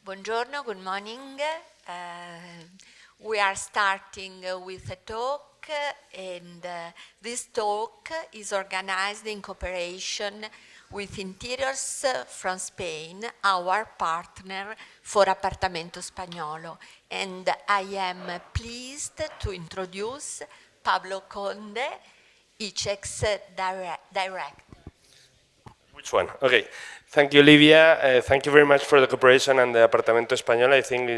Buongiorno, good morning. We are starting with a talk, and this talk is organized in cooperation with Interiors from Spain, our partner for Appartamento Spagnolo. And I am pleased to introduce Pablo Conde, ICEX director. Which one? Okay. Thank you, Livia. Thank you very much for the cooperation and the Apartamento Español. I think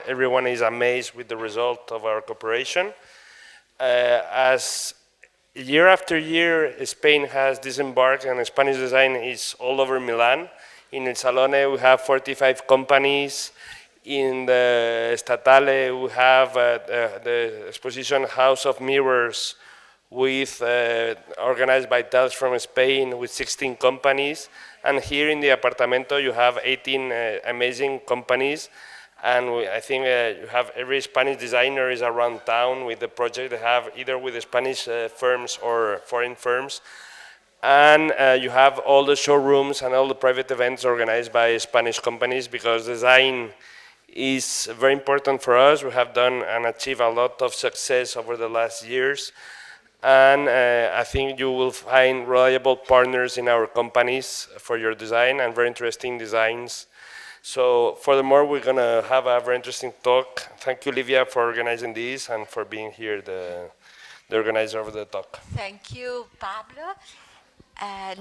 everyone is amazed with the result of our cooperation. As year after year, Spain has disembarked and Spanish design is all over Milan. In El Salone, we have 45 companies. In the Statale, we have the exposition House of Mirrors, with organized by Tales from Spain with 16 companies. And here in the Apartamento you have 18 amazing companies. And I think you have every Spanish designer is around town with the project they have, either with the Spanish firms or foreign firms. And you have all the showrooms and all the private events organized by Spanish companies, because design is very important for us. We have done and achieved a lot of success over the last years. And I think you will find reliable partners in our companies for your design and very interesting designs. So furthermore, we're going to have a very interesting talk. Thank you, Livia, for organizing this and for being here, the organizer of the talk. Thank you, Pablo.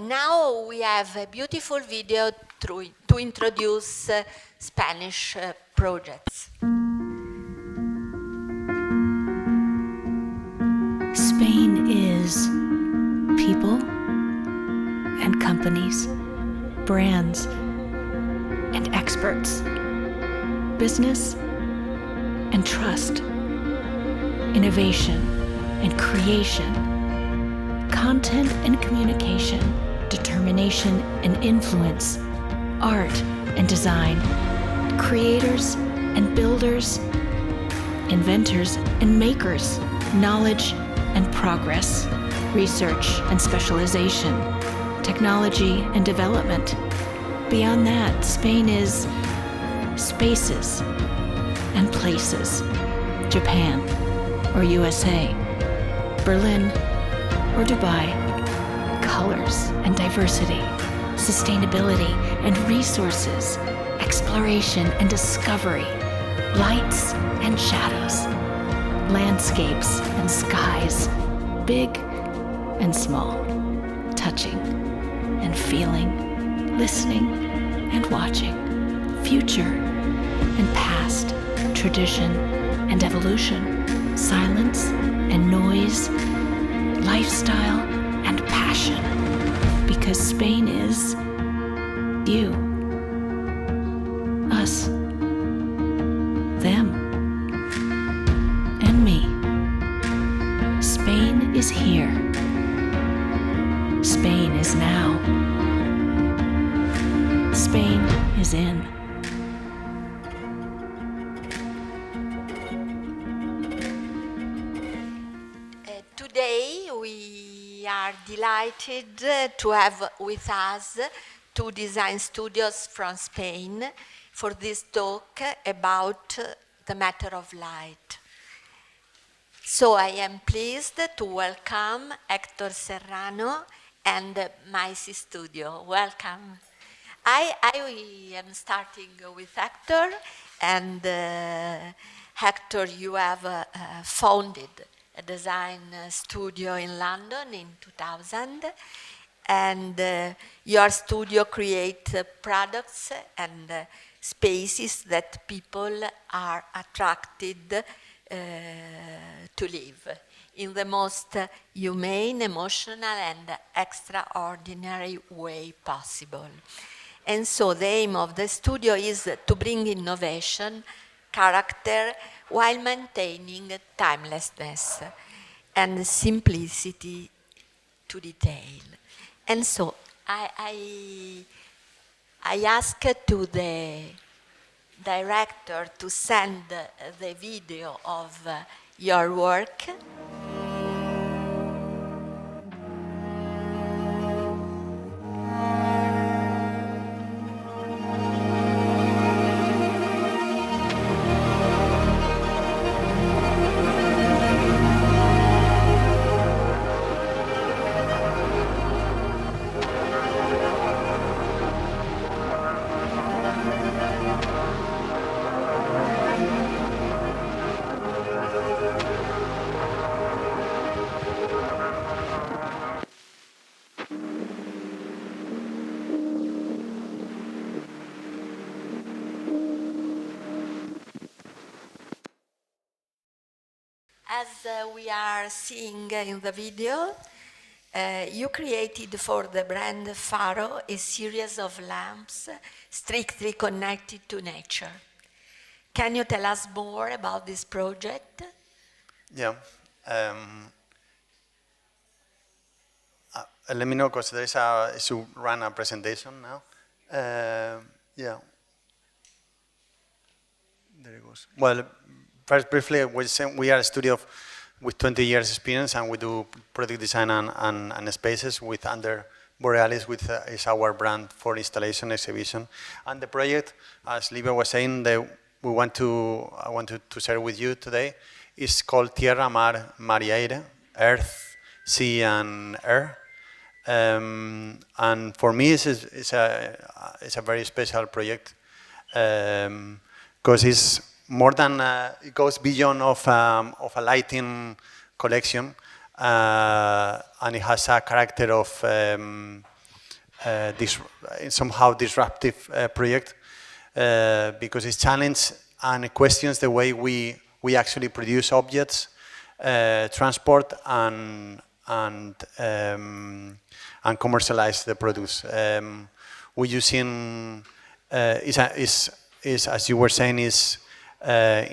Now we have a beautiful video to introduce Spanish projects. Spain is people and companies, brands and experts, business and trust, innovation and creation, content and communication, determination and influence, art and design, creators and builders, inventors and makers, knowledge and progress, research and specialization, technology and development. Beyond that, Spain is spaces and places, Japan or USA, Berlin or Dubai, colors and diversity, sustainability and resources, exploration and discovery, lights and shadows, landscapes and skies, big and small, touching and feeling, listening and watching, future and past, tradition and evolution, silence and noise, lifestyle and passion, because Spain is you, us, them, and me. Spain is here. Spain is now. Spain is in. Today we are delighted to have with us two design studios from Spain for this talk about the matter of light. So I am pleased to welcome Héctor Serrano and Mayice Studio. Welcome. I am starting with Héctor, and Héctor, you have founded a design studio in London in 2000, and your studio creates products and spaces that people are attracted to live in the most humane, emotional, and extraordinary way possible. And so the aim of the studio is to bring innovation, character, while maintaining timelessness and simplicity to detail. And so I asked to the director to send the video of your work. as we are seeing in the video, you created for the brand Faro a series of lamps strictly connected to nature. Can you tell us more about this project? Yeah. Let me know because there is a to run a presentation now. Yeah. There it goes. Well, first briefly, we are a studio with 20 years experience, and we do product design and spaces with under Borealis, with is our brand for installation exhibition. And the project, as Livia was saying, I wanted to share with you today, is called Tierra, Mar, y Aire, Earth, Sea, and Air. And for me, it's a very special project because it's more than it goes beyond of a lighting collection, and it has a character of somehow disruptive project because it challenges and questions the way we actually produce objects, transport, and commercialize the products. We're using is as you were saying is a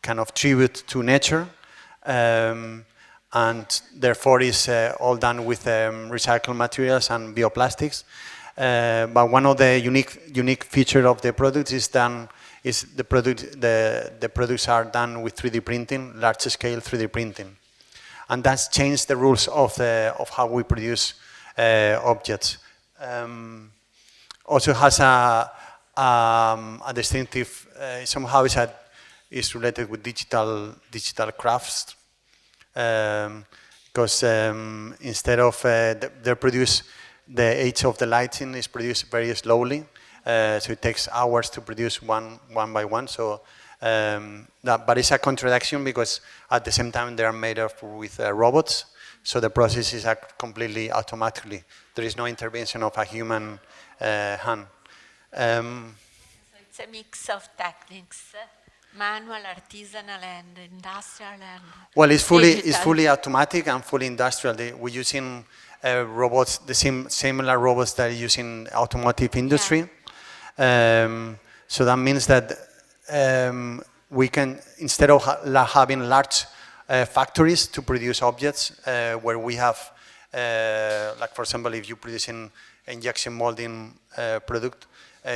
kind of tribute to nature, and therefore is all done with recycled materials and bioplastics. But one of the unique feature of the product is the products are done with 3D printing, large scale 3D printing, and that's changed the rules of how we produce objects. Also has a distinctive somehow is related with digital crafts, because instead of they produce the age of the lighting is produced very slowly, so it takes hours to produce one by one. So, but it's a contradiction because at the same time they are made with robots, so the process is completely automatically. There is no intervention of a human hand. So it's a mix of techniques, manual, artisanal, and industrial, and well, it's digital. fully automatic and fully industrial. We're using robots, the similar robots that are used in automotive industry. Yeah. So that means that we can, instead of having large factories to produce objects, where we have, like for example, if you're producing injection molding product,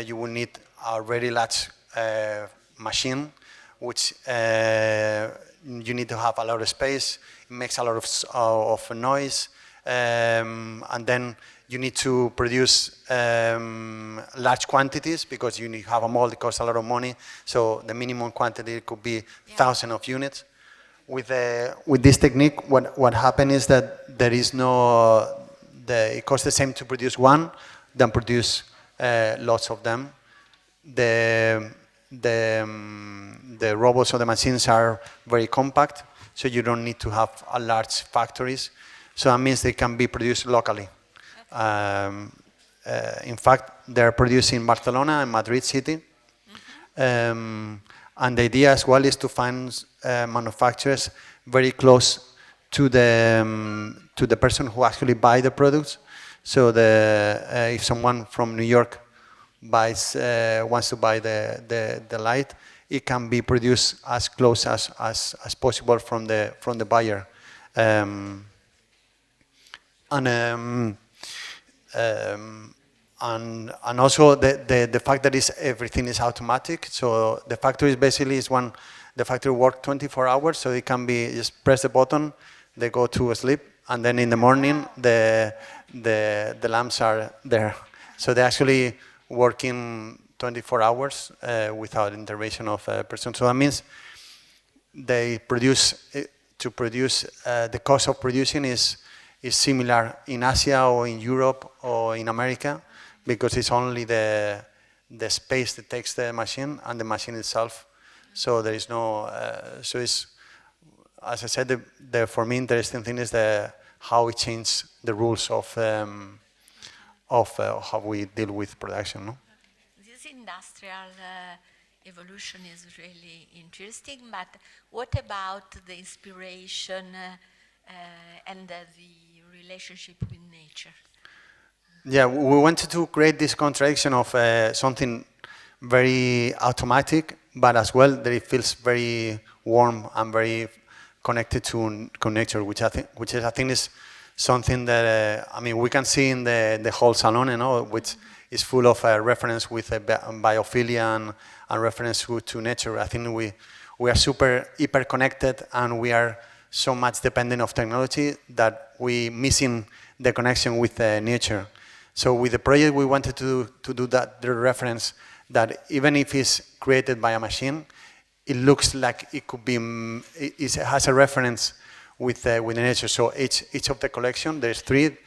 you will need a very large machine, which you need to have a lot of space. It makes a lot of noise, and then you need to produce large quantities because you need to have a mold. It costs a lot of money, so the minimum quantity could be thousands of units. With this technique, what happened is that there is it costs the same to produce one than produce lots of them. The robots or the machines are very compact, so you don't need to have a large factories. So that means they can be produced locally. In fact, they're produced in Barcelona and Madrid city. And the idea as well is to find manufacturers very close to the person who actually buy the products. So if someone from New York wants to buy the light, it can be produced as close as possible from the buyer. And also the fact that everything is automatic. So the factory basically the factory works 24 hours, so it can be just press the button, they go to sleep, and then in the morning the lamps are there. So they're actually working 24 hours without intervention of a person. So that means the cost of producing is similar in Asia or in Europe or in America, because it's only the space that takes the machine and the machine itself. So there is no, so it's, as I said, the for me interesting thing is how it changed the rules of how we deal with production. No? This industrial evolution is really interesting, but what about the inspiration and the relationship with nature? Yeah, we wanted to create this contradiction of something very automatic, but as well that it feels very warm and very connected to nature, which I think is something that I mean we can see in the whole salon, you know, which is full of reference with biophilia and reference to nature. I think we are super hyper connected and we are so much dependent of technology that we missing the connection with nature. So with the project, we wanted to do that, the reference that even if it's created by a machine, it looks like it could be, it has a reference with the nature. So each of the collection, there's three.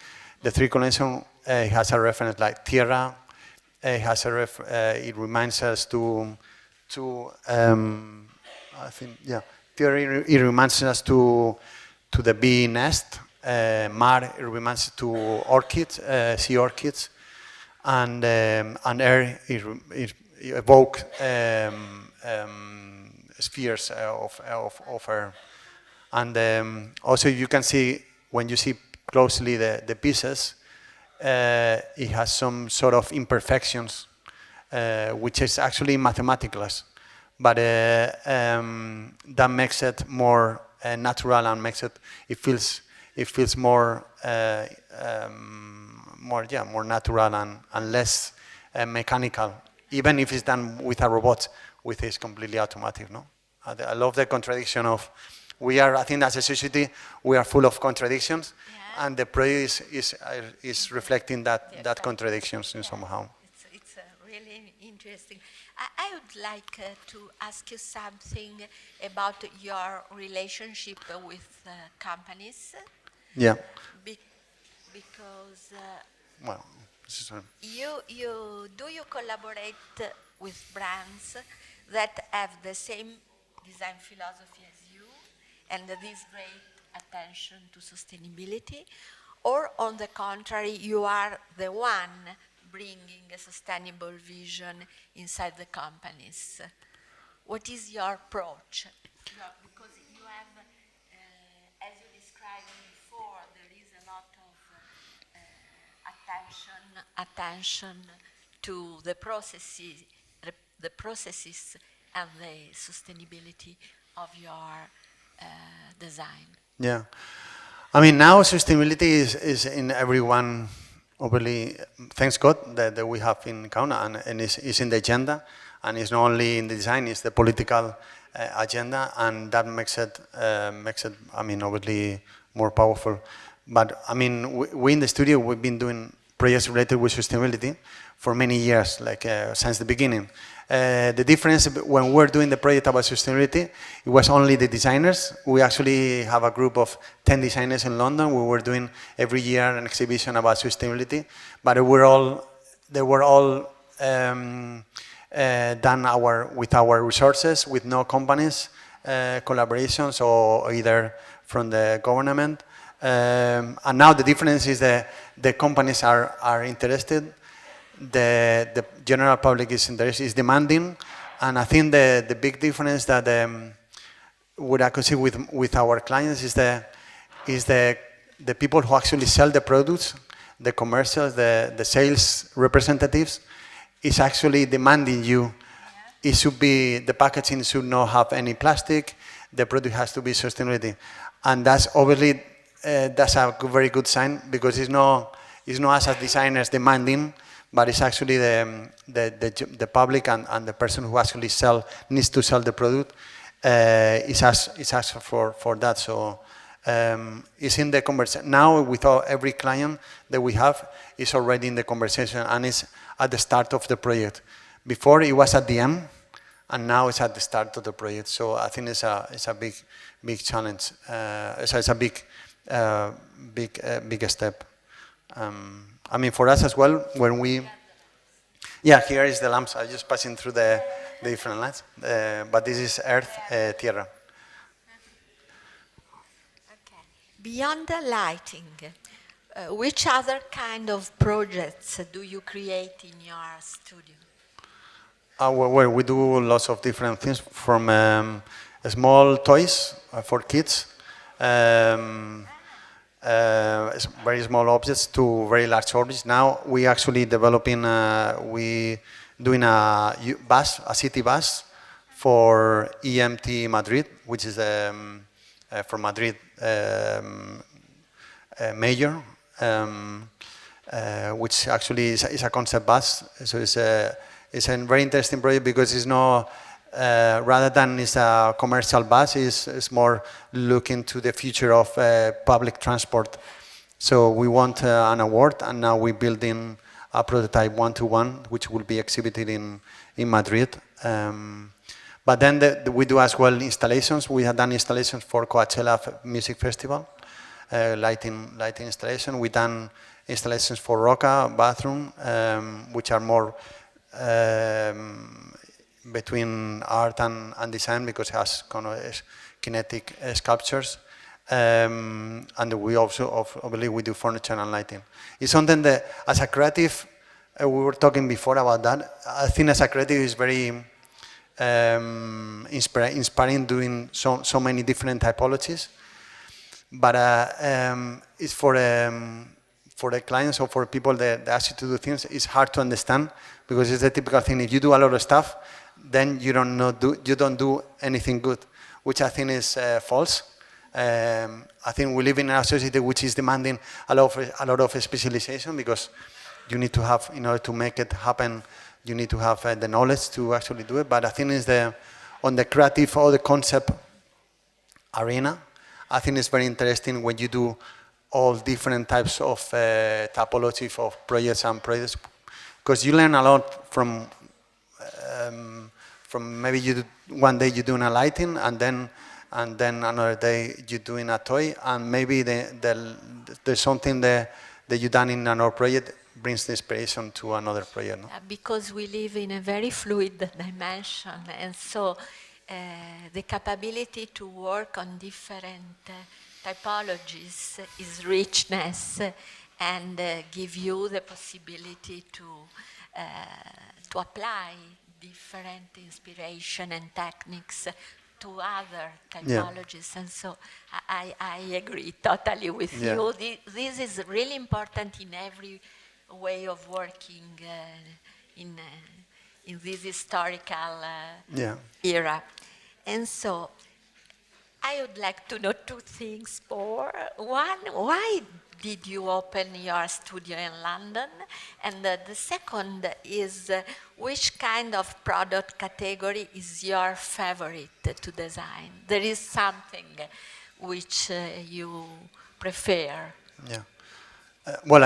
The three collection has a reference like tierra. Has a it reminds us to I think tierra. It reminds us to the bee nest. Mar it reminds us to orchids, sea orchids, and air it evoke spheres of air. And also you can see, when you see closely the pieces, it has some sort of imperfections, which is actually mathematical. But that makes it more natural and makes it feels more more natural and less mechanical, even if it's done with a robot, which is completely automatic. No, I love the contradiction of I think as a society we are full of contradictions, and the project is reflecting that contradictions in somehow. It's really interesting. I would like to ask you something about your relationship with companies. Yeah. Because Well, you collaborate with brands that have the same design philosophy as you and this great attention to sustainability, or on the contrary, you are the one bringing a sustainable vision inside the companies? What is your approach? Because you have, as you described before, there is a lot of attention to the processes and the sustainability of your design. Yeah. I mean, now sustainability is in everyone, obviously, thanks God that we have in Kauna, and it's in the agenda, and it's not only in the design, it's the political agenda, and that makes it, I mean, obviously more powerful. But I mean, we in the studio, we've been doing projects related with sustainability for many years, like since the beginning. The difference when we're doing the project about sustainability, it was only the designers. We actually have a group of 10 designers in London. We were doing every year an exhibition about sustainability, but they were all done with our resources, with no companies, collaborations, or either from the government. And now the difference is that the companies are interested. The general public is interested, is demanding, and I think the big difference that what I could see with our clients is the people who actually sell the products, the commercials, the sales representatives, is actually demanding you. It should be, the packaging should not have any plastic. The product has to be sustainability, and that's obviously that's a very good sign, because it's not us as designers demanding, but it's actually the public and the person who actually needs to sell the product is asked for that. So it's in the conversation now. With every client that we have, is already in the conversation, and it's at the start of the project. Before it was at the end, and now it's at the start of the project. So I think it's a big challenge. It's a big step. I mean, for us as well, when we, here is the lamps. I'm just passing through the different lines. But this is earth, tierra. Okay. Beyond the lighting, which other kind of projects do you create in your studio? Well, we do lots of different things, from small toys for kids, very small objects, to very large objects. Now we actually developing, we doing bus, a city bus for EMT Madrid, which is from Madrid mayor, which actually is a concept bus. So it's a very interesting project because it's not, rather than it's a commercial bus, it's more looking to the future of public transport. So we want an award, and now we're building a prototype 1-to-1, which will be exhibited in Madrid. But then we do as well installations. We have done installations for Coachella Music Festival, lighting installation. We've done installations for Roca bathroom, which are more between art and design, because it has kind of kinetic sculptures. And we also, believe, we do furniture and lighting. It's something that, as a creative, we were talking before about that. I think as a creative is very inspiring, doing so many different typologies. But it's for the clients or for people that ask you to do things, it's hard to understand, because it's the typical thing. If you do a lot of stuff, then you don't do anything good, which I think is false. I think we live in a society which is demanding a lot of specialization, because you need to have, in order to make it happen, you need to have the knowledge to actually do it. But I think on the creative or the concept arena, I think it's very interesting when you do all different types of typology of projects and projects, because you learn a lot from maybe one day you're doing a lighting, and then another day you're doing a toy, and maybe there's something that you've done in another project brings the inspiration to another project. No? Because we live in a very fluid dimension, and so the capability to work on different typologies is richness, and give you the possibility to apply different inspiration and techniques to other typologies. And so I agree totally with you. This is really important in every way of working in this historical era. And so I would like to know two things more. One, why did you open your studio in London? And the second is, which kind of product category is your favorite to design? There is something which you prefer. Yeah. Well,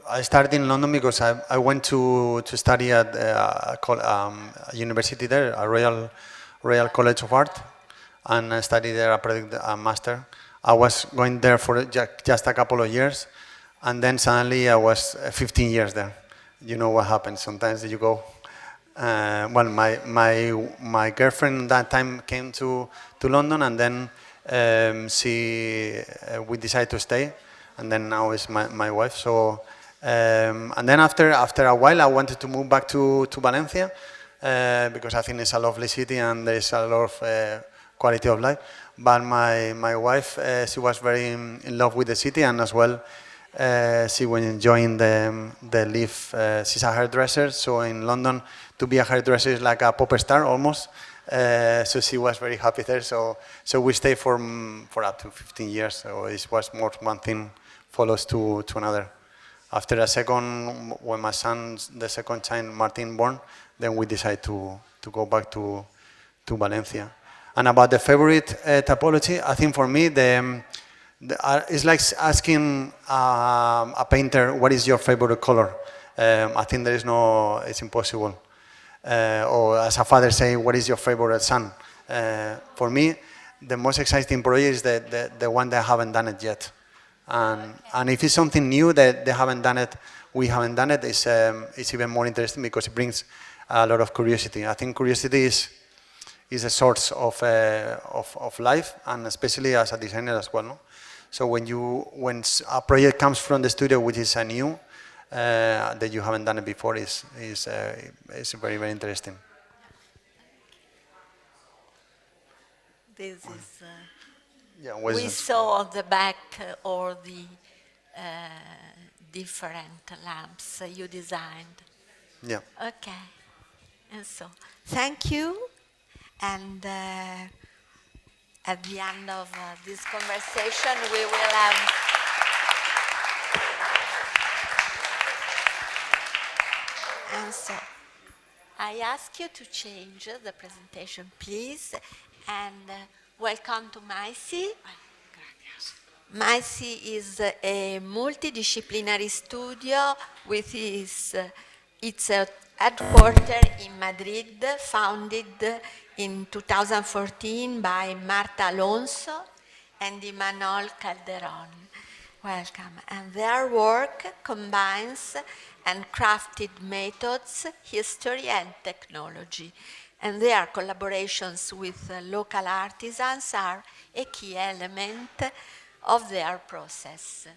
I started in London because I went to study at a university there, a Royal College of Art, and I studied there a master. I was going there for just a couple of years, and then suddenly I was 15 years there. You know what happens sometimes, you go. Well, my girlfriend that time came to London, and then we decided to stay, and then now is my wife. So, and then after a while, I wanted to move back to Valencia, because I think it's a lovely city and there's a lot of quality of life. But my wife, she was very in love with the city, and as well, she was enjoying the life. She's a hairdresser, so in London, to be a hairdresser is like a pop star almost. So she was very happy there. So we stayed for up to 15 years. So it was more one thing follows to another. After when my son, the second child, Martin, born, then we decided to go back to Valencia. And about the favorite typology, I think for me, it's like asking a painter, what is your favorite color? I think it's impossible. Or as a father say, what is your favorite son? For me, the most exciting project is the one that I haven't done it yet. And if it's something new that they haven't done it, we haven't done it, it's even more interesting because it brings a lot of curiosity. I think curiosity is a source of life, and especially as a designer as well. No? So when a project comes from the studio which is new, that you haven't done it before, is very, very interesting. This is. Yeah, We saw on the back all the different lamps you designed. yeah. Okay. And so, thank you. And at the end of this conversation, we will have. And so, I ask you to change the presentation, please, and welcome to Mayice. Mayice is a multidisciplinary studio with its headquarters in Madrid, founded in 2014 by Marta Alonso and Imanol Calderón. Welcome. And their work combines handcrafted methods, history, and technology. And their collaborations with local artisans are a key element of their process.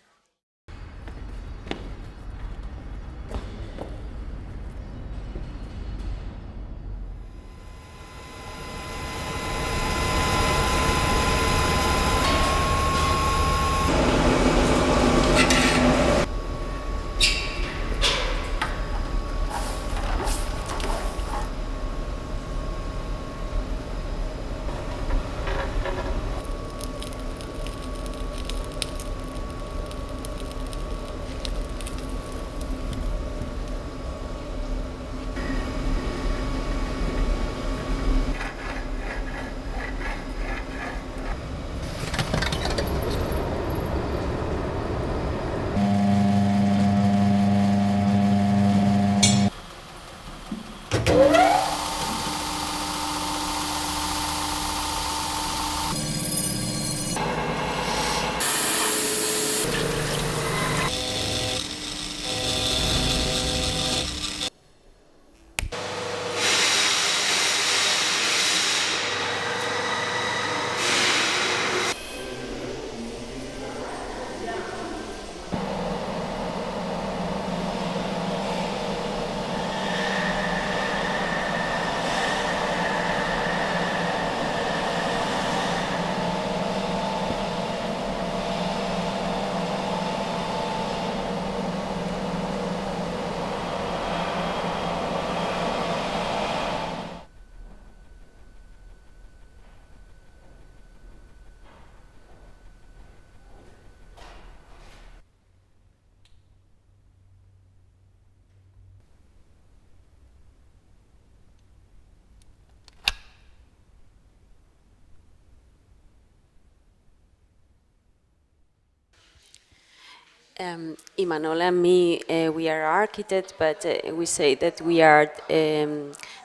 Imanol and me, we are architects, but we say that we are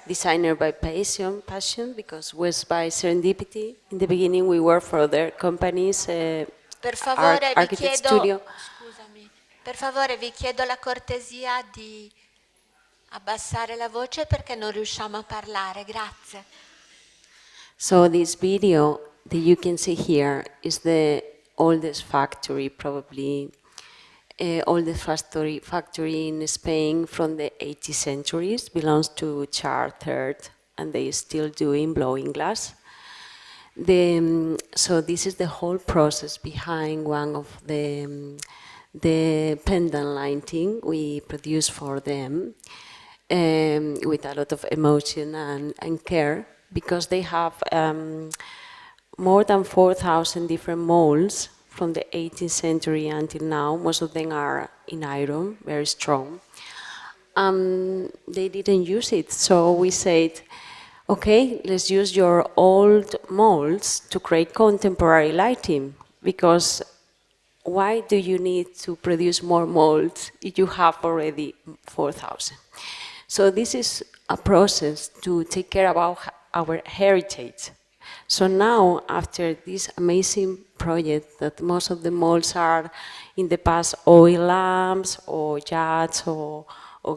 designer by passion, because was by serendipity. In the beginning, we worked for other companies, Per favore, vi architect chiedo, studio. scusami, per favore vi chiedo la cortesia di abbassare la voce perché non riusciamo a parlare, grazie. So this video that you can see here is the oldest factory, probably oldest factory in Spain from the 18th centuries, belongs to Charles III, and they still doing blowing glass. So this is the whole process behind one of the pendant lighting we produce for them, with a lot of emotion and care, because they have more than 4,000 different molds from the 18th century until now. Most of them are in iron, very strong. They didn't use it, so we said, okay, let's use your old molds to create contemporary lighting, because why do you need to produce more molds if you have already 4,000? So this is a process to take care about our heritage. So now, after this amazing project, that most of the molds are in the past oil lamps or jars or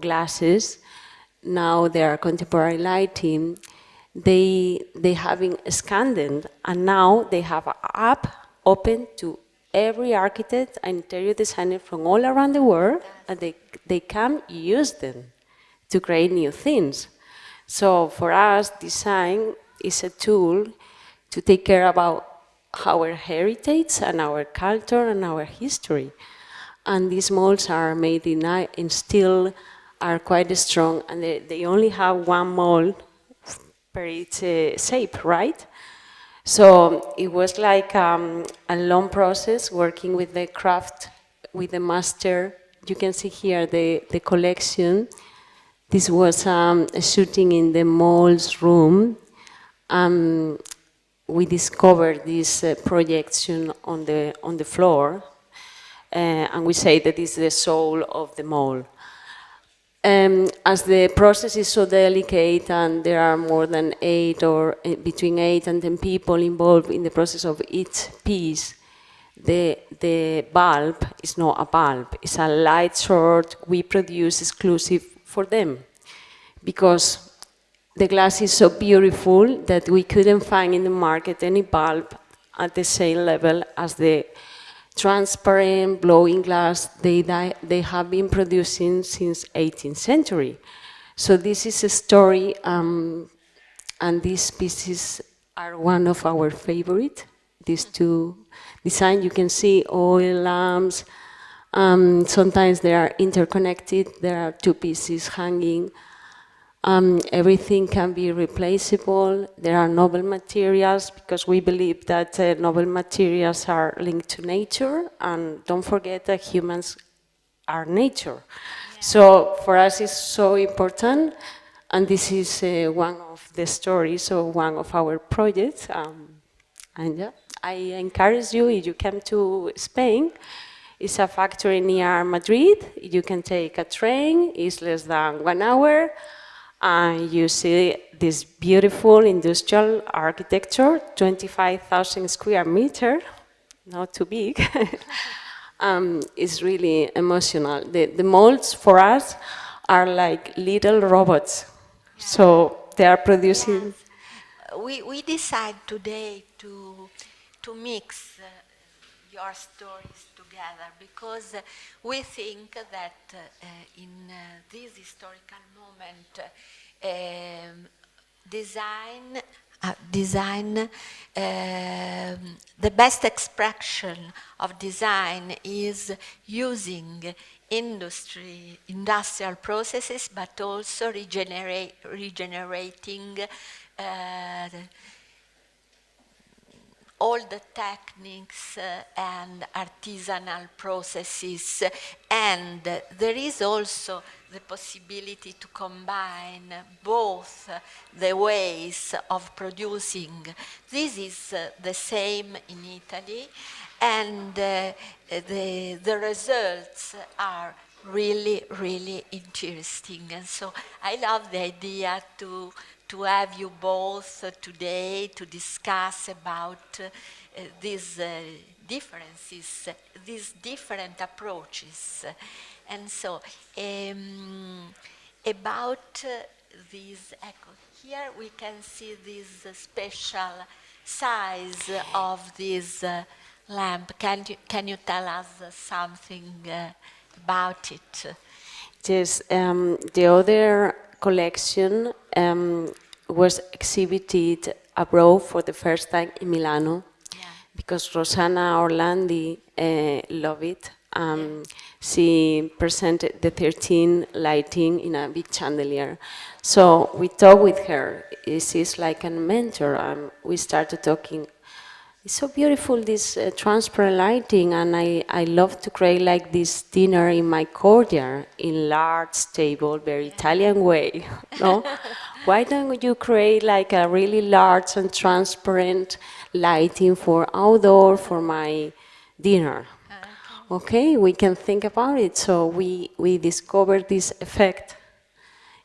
glasses, now they are contemporary lighting. They having scanned them, and now they have an app open to every architect and interior designer from all around the world, and they can use them to create new things. So for us, design is a tool to take care about our heritage and our culture and our history. And these molds are made in steel, are quite strong, and they only have one mold per each shape, right? So it was like a long process working with the craft, with the master. You can see here the collection. This was a shooting in the molds room. We discovered this projection on the floor, and we say that it's the soul of the mold. As the process is so delicate and there are more than 8 or between 8 and 10 people involved in the process of each piece, the bulb is not a bulb, it's a light source we produce exclusive for them. Because the glass is so beautiful that we couldn't find in the market any bulb at the same level as the transparent blowing glass they have been producing since 18th century. So this is a story, and these pieces are one of our favorite. These two designs, you can see oil lamps. Sometimes they are interconnected. There are 2 pieces hanging. Everything can be replaceable. There are noble materials because we believe that noble materials are linked to nature, and don't forget that humans are nature. Yeah. So for us it's so important, and this is one of the stories of one of our projects. And yeah, I encourage you, if you come to Spain, it's a factory near Madrid. You can take a train, it's less than 1 hour. And you see this beautiful industrial architecture, 25,000 square meters, not too big. It's really emotional. The molds for us are like little robots. Yeah. So they are producing. Yes. We decide today to mix your stories together because we think that in this historical moment, the best expression of design is using industrial processes, but also regenerating all the techniques and artisanal processes, and there is also the possibility to combine both the ways of producing. This is the same in Italy, and the results are really, really interesting. And so I love the idea to have you both today to discuss about these differences, these different approaches. And so about this, here we can see this special size of this lamp. Can you tell us something about it? Yes, the other collection was exhibited abroad for the first time in Milano, yeah, because Rosanna Orlandi loved it. She presented the 13 lighting in a big chandelier. So we talked with her. She's like a mentor. We started talking. It's so beautiful, this transparent lighting, and I love to create like this dinner in my courtyard, in large table, very Italian way, no? Why don't you create like a really large and transparent lighting for outdoor, for my dinner? Okay, we can think about it. So we discovered this effect.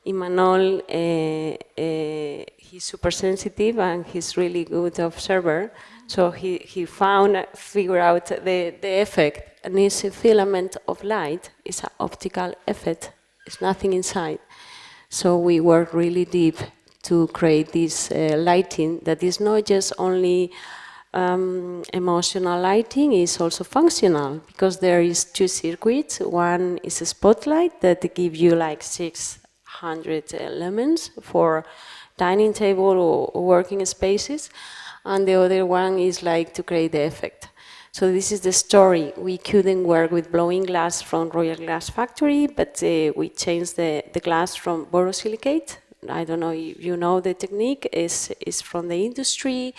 Imanol, he's super sensitive and he's really good observer. So he figured out the effect, and it's a filament of light. It's an optical effect. It's nothing inside. So we worked really deep to create this lighting that is not just only emotional lighting, is also functional, because there is 2 circuits. One is a spotlight that gives you like 600 elements for dining table or working spaces, and the other one is like to create the effect. So this is the story. We couldn't work with blowing glass from Royal Glass Factory, but we changed the glass from borosilicate. I don't know if you know the technique, is from the industry,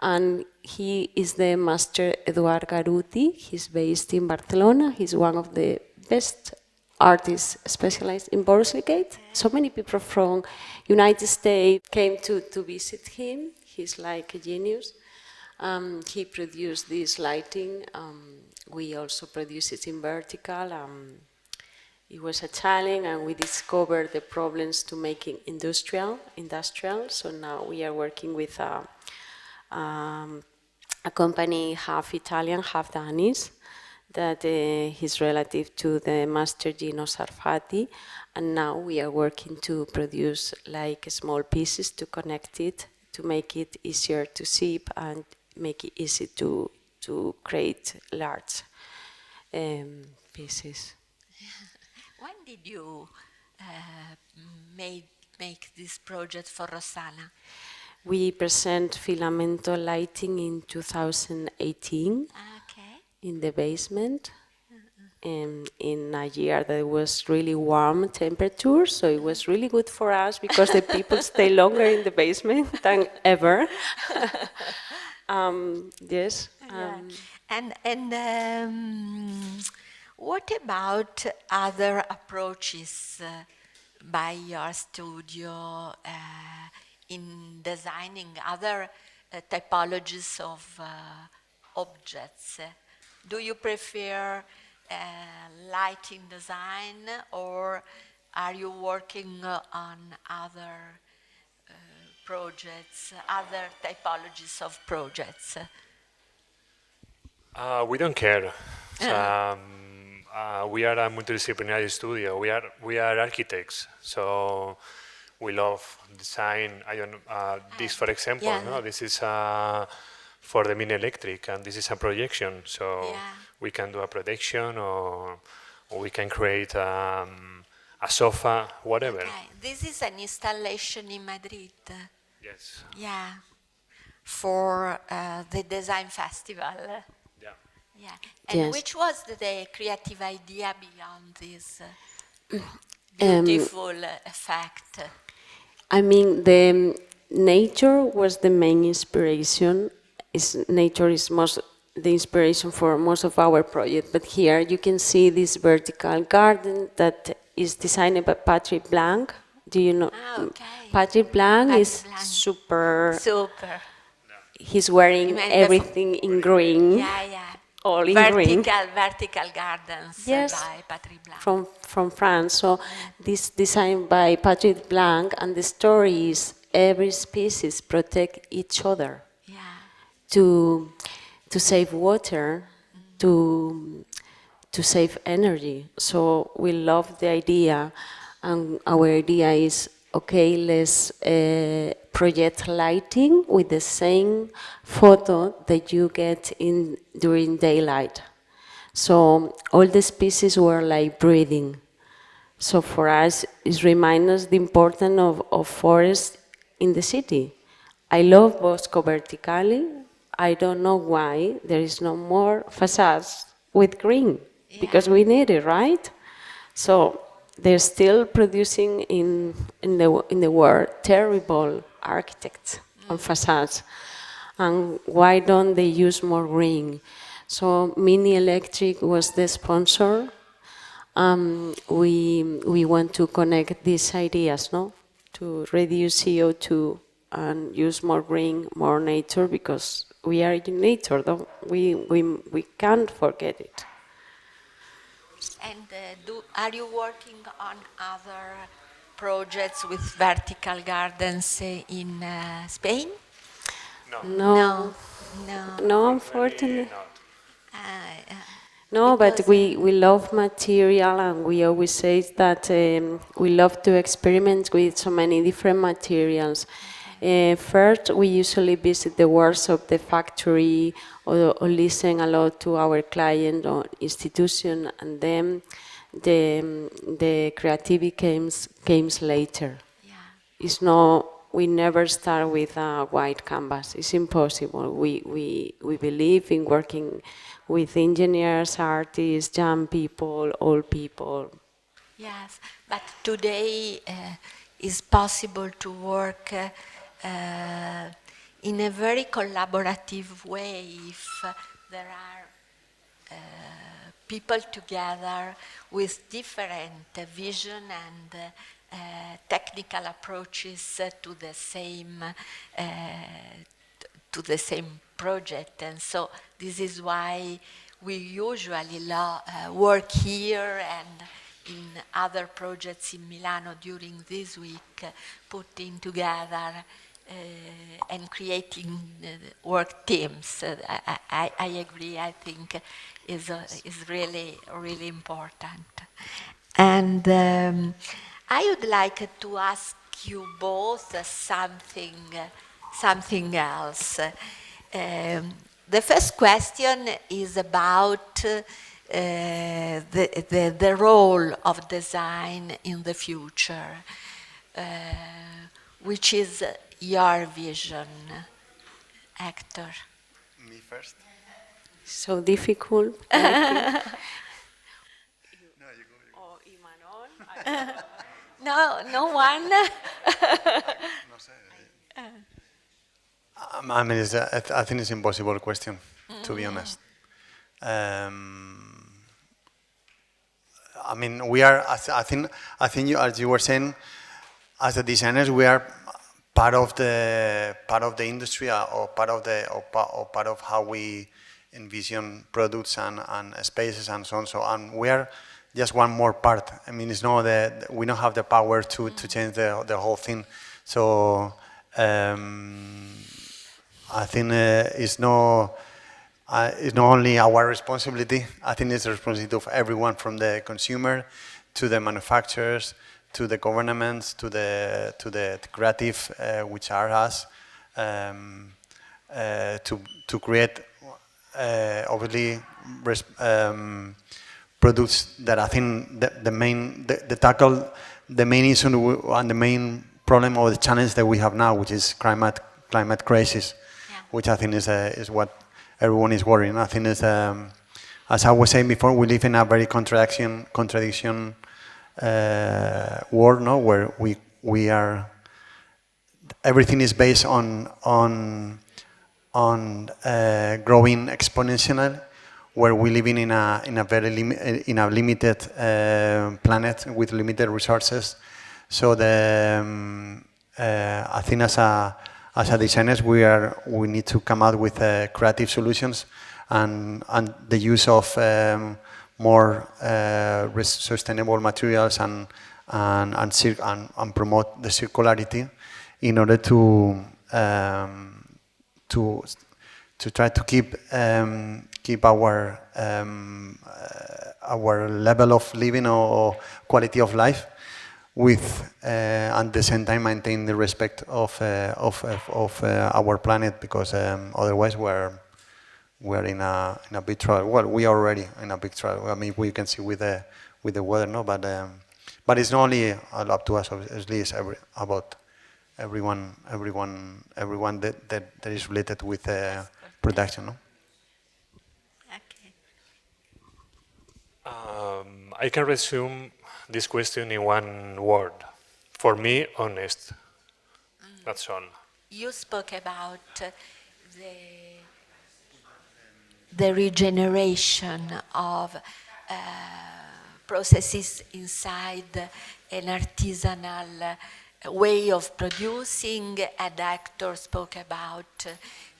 and he is the master Eduard Garuti. He's based in Barcelona. He's one of the best artists specialized in borosilicate. So many people from United States came to visit him. He's like a genius. He produced this lighting. We also produce it in vertical. It was a challenge, and we discovered the problems to making industrial. So now we are working with a company half Italian, half Danish, that is relative to the master Gino Sarfati, and now we are working to produce like small pieces to connect it, to make it easier to zip and make it easy to create large pieces. When did you make this project for Rossana? We present Filamento lighting in 2018 Okay. in the basement, in a year that was really warm temperature, so it was really good for us because the people stay longer in the basement than ever. Yes. What about other approaches by your studio in designing other typologies of objects? Do you prefer lighting design, or are you working on other projects, other typologies of projects? We don't care. We are a multidisciplinary studio. We are architects, so we love design. I don't this, for example. Yeah. No, this is for the mini electric, and this is a projection. So we can do a projection, or we can create a sofa, whatever. Okay. This is an installation in Madrid. Yes. Yeah, for the design festival. Yeah. Yeah. And Yes. which was the creative idea beyond this beautiful effect? I mean, the nature was the main inspiration. Nature is the inspiration for most of our project. But here you can see this vertical garden that is designed by Patrick Blanc. Do you know? Okay. Patrick Blanc Patrick is Blanc. super. Super. He's wearing You mean everything in green. Yeah. All in green. Vertical gardens Yes. by Patrick Blanc. From France. So this designed by Patrick Blanc, and the story is every species protect each other Yeah. to save water, to save energy. So we love the idea, and our idea is, okay, let's project lighting with the same photo that you get during daylight. So all the species were like breathing. So for us, it reminds us the importance of forests in the city. I love Bosco Verticali. I don't know why there is no more facades with green, because we need it, right? So they're still producing in the world terrible architects on facades. And why don't they use more green? So Mini Electric was the sponsor. We want to connect these ideas, no? To reduce CO2 and use more green, more nature, because we are in nature, though. We can't forget it. And are you working on other projects with vertical gardens in Spain? No, No. unfortunately. Uh, No, but because, we love material, and we always say that we love to experiment with so many different materials. First, we usually visit the workshop, the factory, or listen a lot to our client or institution, and then the creativity comes later. Yeah. It's not we never start with a white canvas. It's impossible. We believe in working with engineers, artists, young people, old people. Yes, but today it's possible to work in a very collaborative way if there are people together with different vision and technical approaches to the same project. And so this is why we usually work here and in other projects in Milano during this week, putting together and creating work teams. I agree. I think is really really important. And I would like to ask you both something else. The first question is about the role of design in the future, which is your vision, Héctor. Me first. So difficult. Or Imanol. No one. I mean, I think it's an impossible question, to be honest. I mean, we are. I think you, as you were saying, as the designers, we are part of the industry, or part of how we envision products and spaces and so on. So, and we are just one more part. I mean, it's not that we don't have the power to change the whole thing. So. I think it's not only our responsibility. I think it's the responsibility of everyone, from the consumer to the manufacturers, to the governments, to the creative, which are us, to create obviously products that I think the tackle the main issue and the main problem or the challenge that we have now, which is climate crisis. Which I think is what everyone is worrying. I think is, as I was saying before, we live in a very contradiction world, no, where we are. Everything is based on growing exponentially, where we living in a very limited planet with limited resources. So I think as a designers, we need to come out with creative solutions and the use of more sustainable materials and promote the circularity in order to try to keep our level of living or quality of life with at the same time maintain the respect of our planet, because otherwise we're in a big trouble. Well, we are already in a big trouble. I mean, we can see with the weather, no, but it's not only up to us. Obviously, it's about everyone that is related with production, no. Okay. I can resume this question in one word. For me, honest. That's all. You spoke about the regeneration of processes inside an artisanal way of producing, and Héctor spoke about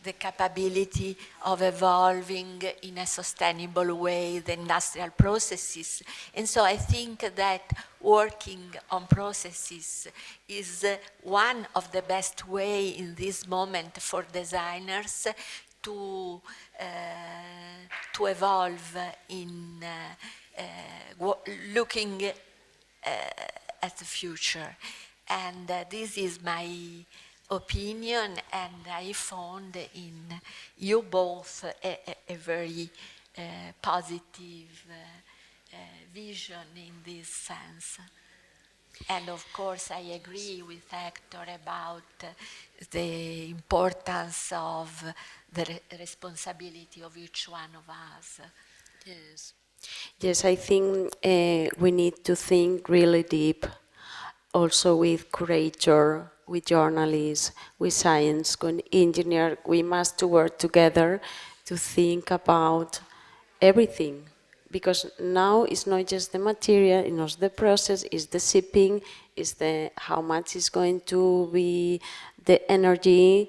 the capability of evolving in a sustainable way the industrial processes. And so I think that working on processes is one of the best way in this moment for designers to evolve in looking at the future. And this is my opinion, and I found in you both a very positive vision in this sense. And of course, I agree with Héctor about the importance of the responsibility of each one of us. Yes. Yes, I think we need to think really deep, also with curator, with journalists, with science, with engineer. We must work together to think about everything, because now it's not just the material, it's not the process, it's the shipping, it's the how much is going to be the energy,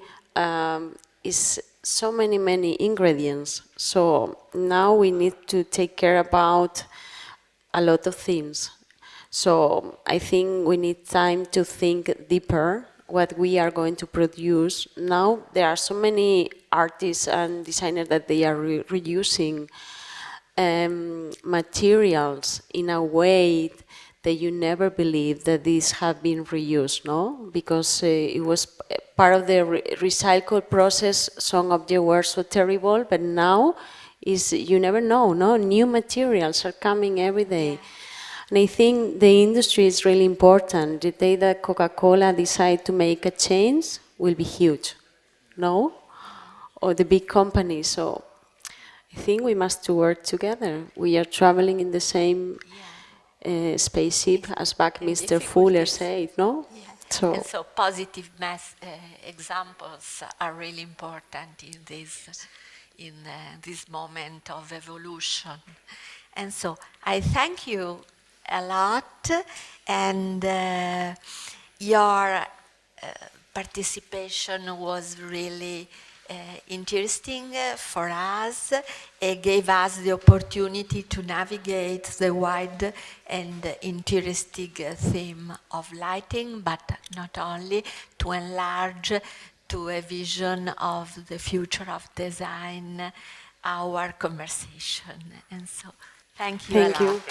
is so many ingredients. So now we need to take care about a lot of things. So I think we need time to think deeper what we are going to produce. Now there are so many artists and designers that they are reusing materials in a way that you never believe that these have been reused, no? Because it was part of the recycle process. Some objects were so terrible, but now is you never know, no? New materials are coming every day. And I think the industry is really important. The day that Coca-Cola decide to make a change will be huge, no? Or the big companies. So I think we must work together. We are traveling in the same spaceship, as back Mr. Fuller said, no? Yeah. So, And so positive examples are really important in this moment of evolution. And so I thank you a lot, and your participation was really interesting for us. It gave us the opportunity to navigate the wide and interesting theme of lighting, but not only, to enlarge to a vision of the future of design our conversation. And so thank you a lot. thank you.